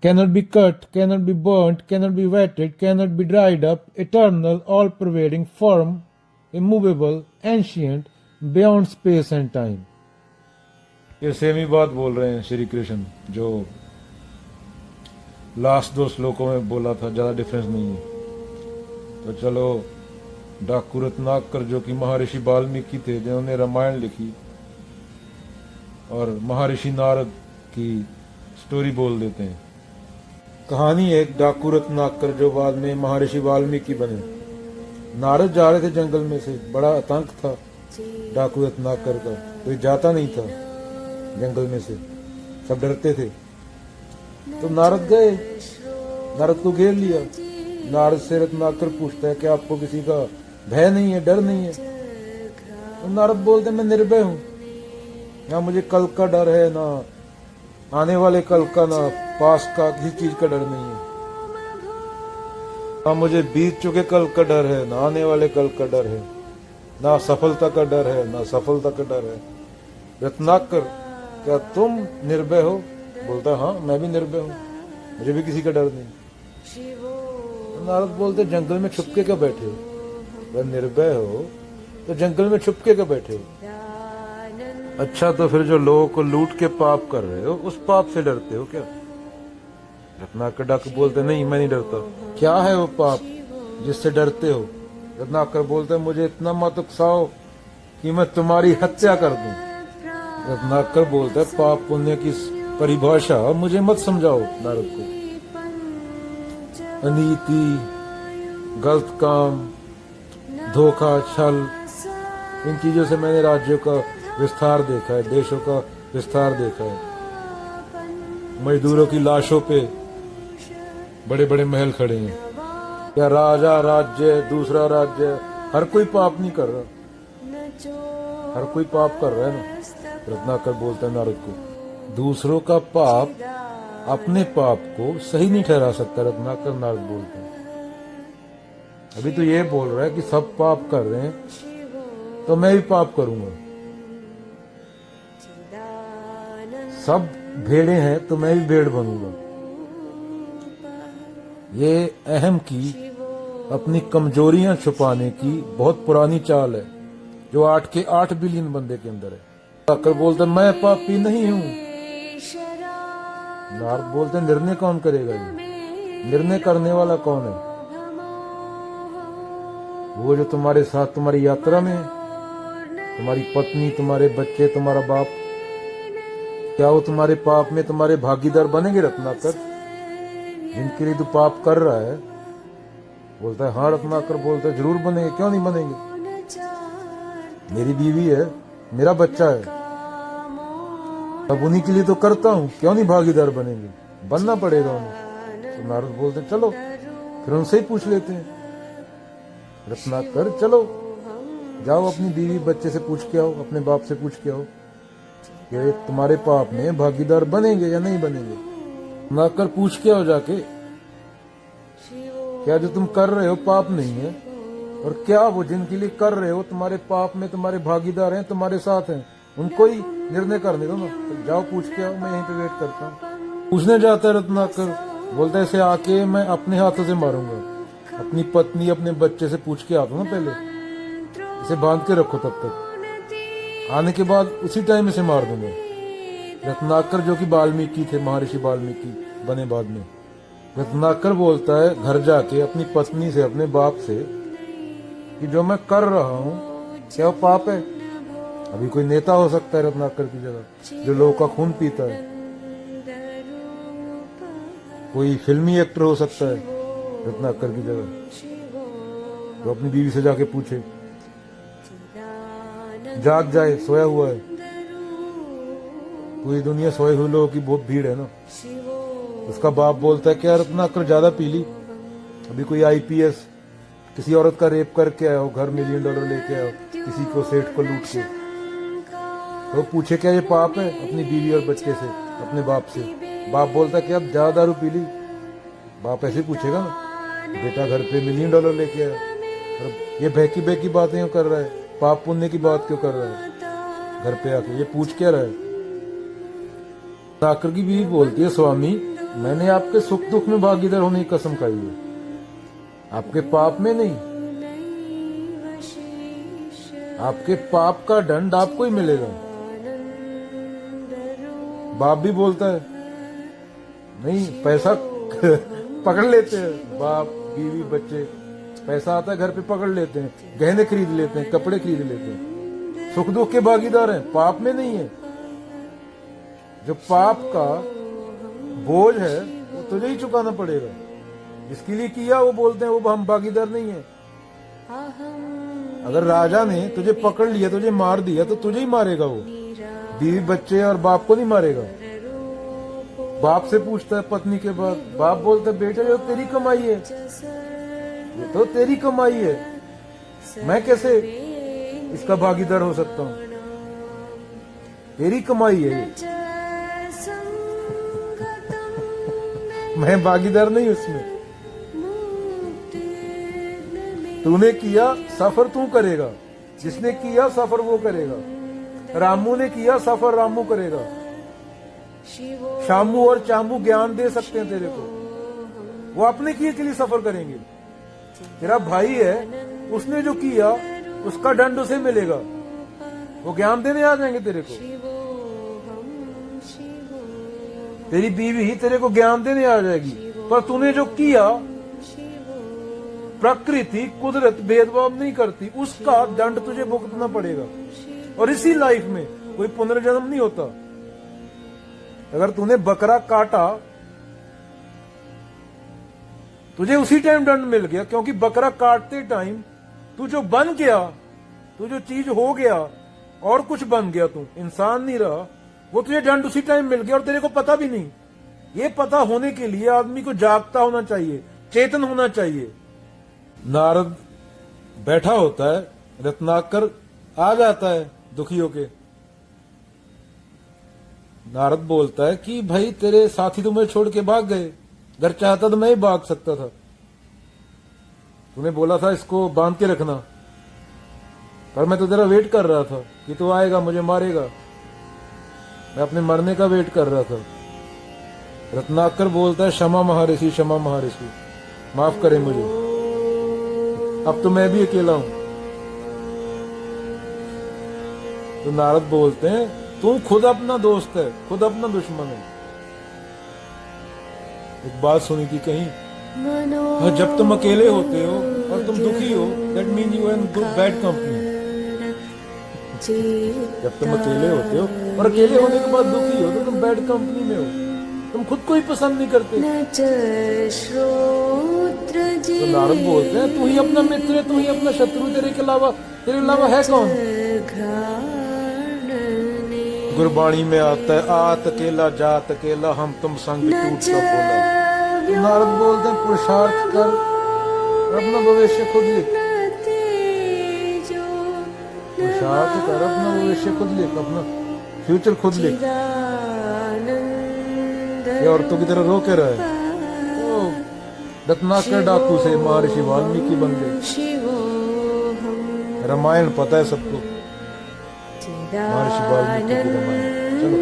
cannot be cut, cannot be burnt, cannot be wetted, cannot be dried up, eternal, all-pervading, firm, immovable, ancient, beyond space and time. ये same ही बात बोल रहे हैं श्री कृष्ण, जो last 2 श्लोकों में बोला था, ज्यादा डिफरेंस नहीं है। तो चलो, डाकू रत्नाकर जो कि महर्षि वाल्मीकि थे, जिन्होंने रामायण लिखी, और महर्षि नारद की स्टोरी बोल देते हैं। कहानी है एक डाकू रत्नाकर जो बाद में महर्षि वाल्मीकि बने। नारद जा रहे थे जंगल में से, बड़ा आतंक था डाकू रत्नाकर का, कोई जाता नहीं था जंगल में से, सब डरते थे। तो नारद गए, नारद को घेर लिया। नारद से रत्नाकर पूछता है कि आपको किसी का भय नहीं है, डर नहीं है? तो नारद बोलते मैं निर्भय हूं, ना मुझे कल का डर है, ना आने वाले कल का, ना पास का, किसी चीज का डर नहीं है। ना मुझे बीत चुके कल का डर है, ना आने वाले कल का डर है, ना सफलता का डर है, ना सफलता का डर है। रत्नाकर, क्या तुम निर्भय हो? बोलता हाँ, मैं भी निर्भय हूँ, मुझे भी किसी का डर नहीं। नारद बोलते जंगल में छुपके क्यों बैठे हो? अगर निर्भय हो तो जंगल में छुपके क्यों बैठे हो? अच्छा, तो फिर जो लोगों को लूट के पाप कर रहे हो, उस पाप से डरते हो क्या? रत्नाकर डाकू बोलते नहीं, मैं नहीं डरता। क्या है वो पाप जिससे डरते हो? रत्नाकर बोलते मुझे इतना मत उकसाओ कि मैं तुम्हारी हत्या कर दूं। रत्नाकर बोलता पाप पुण्य की परिभाषा मुझे मत समझाओ नारद को। अनीति, गलत काम, धोखा, छल, इन चीजों से मैंने राज्यों का विस्तार देखा है, देशों का विस्तार देखा है। मजदूरों की लाशों पे बड़े बड़े महल खड़े हैं। क्या राजा, राज्य, दूसरा राज्य, हर कोई पाप नहीं कर रहा, हर कोई पाप कर रहा है ना। रत्नाकर बोलता है नारद को, दूसरों का पाप अपने पाप को सही नहीं ठहरा सकता। रत्नाकर नारद बोलते हैं अभी तो ये बोल रहा है कि सब पाप कर रहे हैं तो मैं भी पाप करूंगा, सब भेड़े हैं तो मैं भी भेड़ बनूंगा। ये अहम की, अपनी कमजोरियां छुपाने की बहुत पुरानी चाल है जो 8 के 8 बिलियन बंदे के अंदर है। आकर बोलते मैं पापी नहीं हूं। नारद बोलते निर्णय कौन करेगा? ये निर्णय करने वाला कौन है? वो जो तुम्हारे साथ तुम्हारी यात्रा में है, तुम्हारी पत्नी, तुम्हारे बच्चे, तुम्हारा बाप। क्या वो तुम्हारे पाप में तुम्हारे भागीदार बनेंगे? रत्नाकर, जिनके लिए तू पाप कर रहा है? बोलता है हाँ। रत्नाकर बोलता है जरूर बनेंगे, क्यों नहीं बनेंगे? मेरी बीवी है, मेरा बच्चा है, अब उन्हीं के लिए तो करता हूँ, क्यों नहीं भागीदार बनेंगे? बनना पड़ेगा उन्हें। तो नारद बोलते हैं चलो फिर उनसे ही पूछ लेते हैं। रत्नाकर चलो जाओ, अपनी बीवी बच्चे से पूछ के आओ, अपने बाप से पूछ के आओ कि तुम्हारे पाप में भागीदार बनेंगे या नहीं बनेंगे। रत्नाकर पूछ के आओ जाके, क्या जो तुम कर रहे हो पाप नहीं है? और क्या वो जिनके लिए कर रहे हो तुम्हारे पाप में तुम्हारे भागीदार हैं, तुम्हारे साथ हैं, उनको ही निर्णय करने दो ना। तो जाओ पूछ के आओ, मैं यहीं पे वेट करता हूँ। पूछने जाता है रत्नाकर, बोलता है इसे आके मैं अपने हाथों से मारूंगा। अपनी पत्नी, अपने बच्चे से पूछ के आता हूँ ना, पहले इसे बांध के रखो, तब तक आने के बाद उसी टाइम इसे मार दूंगा। रत्नाकर जो कि वाल्मीकि थे, महर्षि वाल्मीकि बने बाद में। रत्नाकर बोलता है घर जाके अपनी पत्नी से, अपने बाप से, कि जो मैं कर रहा हूँ क्या वो पाप है? अभी कोई नेता हो सकता है रत्नाकर की जगह जो लोगों का खून पीता है, कोई फिल्मी एक्टर हो सकता है रत्नाकर की जगह, तो अपनी बीवी से जाके पूछे, जाग जाए, सोया हुआ है। पूरी दुनिया सोए हुए लोगों की बहुत भीड़ है ना। उसका बाप बोलता है क्या रत्नाकर ज्यादा पी ली? अभी कोई आईपीएस किसी औरत का रेप करके आया हो, घर $1 मिलियन लेके आया हो, किसी को सेठ को लूट के, तो पूछे क्या ये पाप है? अपनी बीवी और बच्चे से, अपने बाप से। बाप बोलता है कि अब ज्यादा दारू पी ली? बाप ऐसे पूछेगा ना, बेटा घर पे $1 मिलियन लेके आया, और ये बहकी बातें क्यों कर रहा है? पाप पुण्य की बात क्यों कर रहा है घर पे आके? ये पूछ क्या रहा है? रत्नाकर की बीवी बोलती है स्वामी मैंने आपके सुख दुख में भागीदार होने की कसम खाई है, आपके पाप में नहीं। आपके पाप का दंड आपको ही मिलेगा। बाप भी बोलता है नहीं, पैसा पकड़ लेते हैं, बाप बीवी बच्चे, पैसा आता है घर पे पकड़ लेते हैं, गहने खरीद लेते हैं, कपड़े खरीद लेते हैं, सुख दुख के भागीदार हैं, पाप में नहीं है। जो पाप का बोझ है वो तुझे ही चुकाना पड़ेगा। जिसके लिए किया वो बोलते हैं वो हम भागीदार नहीं है। अगर राजा ने तुझे पकड़ लिया, तुझे मार दिया, तो तुझे ही मारेगा वो, बीवी बच्चे और बाप को नहीं मारेगा। बाप से पूछता है पत्नी के बाद, बाप बोलता है बेटा ये तेरी कमाई है, ये तो तेरी कमाई है, मैं कैसे इसका भागीदार हो सकता हूँ, तेरी कमाई है ये। मैं भागीदार नहीं उसमें। तूने किया सफर तू करेगा, जिसने किया सफर वो करेगा। रामू ने किया सफर रामू करेगा। शामू और चामू ज्ञान दे सकते हैं तेरे को, वो अपने किए के लिए सफर करेंगे। तेरा भाई है, उसने जो किया उसका दंड उसे मिलेगा, वो ज्ञान देने आ जाएंगे तेरे को। तेरी बीवी ही तेरे को ज्ञान देने आ जाएगी, पर तूने जो किया, प्रकृति कुदरत भेदभाव नहीं करती, उसका दंड तुझे भुगतना पड़ेगा। और इसी लाइफ में कोई पुनर्जन्म नहीं होता। अगर तूने बकरा काटा, तुझे उसी टाइम दंड मिल गया, क्योंकि बकरा काटते टाइम तू जो बन गया, तू जो चीज हो गया और कुछ बन गया, तू इंसान नहीं रहा, वो तुझे दंड उसी टाइम मिल गया और तेरे को पता भी नहीं। ये पता होने के लिए आदमी को जागता होना चाहिए, चेतन होना चाहिए। नारद बैठा होता है, रत्नाकर आ जाता है दुखी होके। नारद बोलता है कि भाई तेरे साथी तुम्हें छोड़ के भाग गए, घर चाहता तो मैं ही भाग सकता था, तूने बोला था इसको बांध के रखना, पर मैं तो तेरा वेट कर रहा था कि तू आएगा मुझे मारेगा, मैं अपने मरने का वेट कर रहा था। रत्नाकर बोलता है क्षमा महर्षि, क्षमा महर्षि, माफ करें मुझे, अब तो मैं भी अकेला हूं। तो नारद बोलते हैं तू खुद अपना दोस्त है, खुद अपना दुश्मन है। एक बात सुनी थी कहीं, जब तुम अकेले होते हो और तुम दुखी हो, that mean you are in bad company. जब तुम अकेले होते हो और अकेले होने के बाद दुखी हो तो तुम बैड कंपनी में हो, तुम खुद को ही पसंद नहीं करते। तो नारद बोलते हैं तू ही अपना मित्र है, तू ही अपना शत्रु, तेरे अलावा है कौन। गुरबाणी में आता है आत अकेला जात अकेला, हम तुम संग टूट सा बोला। तो नारद बोलते हैं पुरुषार्थ कर और अपना भविष्य खुद लिख, पुरुषार्थ कर, अपना भविष्य खुद लिख, अपना फ्यूचर खुद लिख। ये औरतों की तरह रो के रहे तो रत्नाकर डाकू से महर्षि वाल्मीकि बन गए। रामायण पता है सबको, महर्षि वाल्मीकि की रामायण। चलो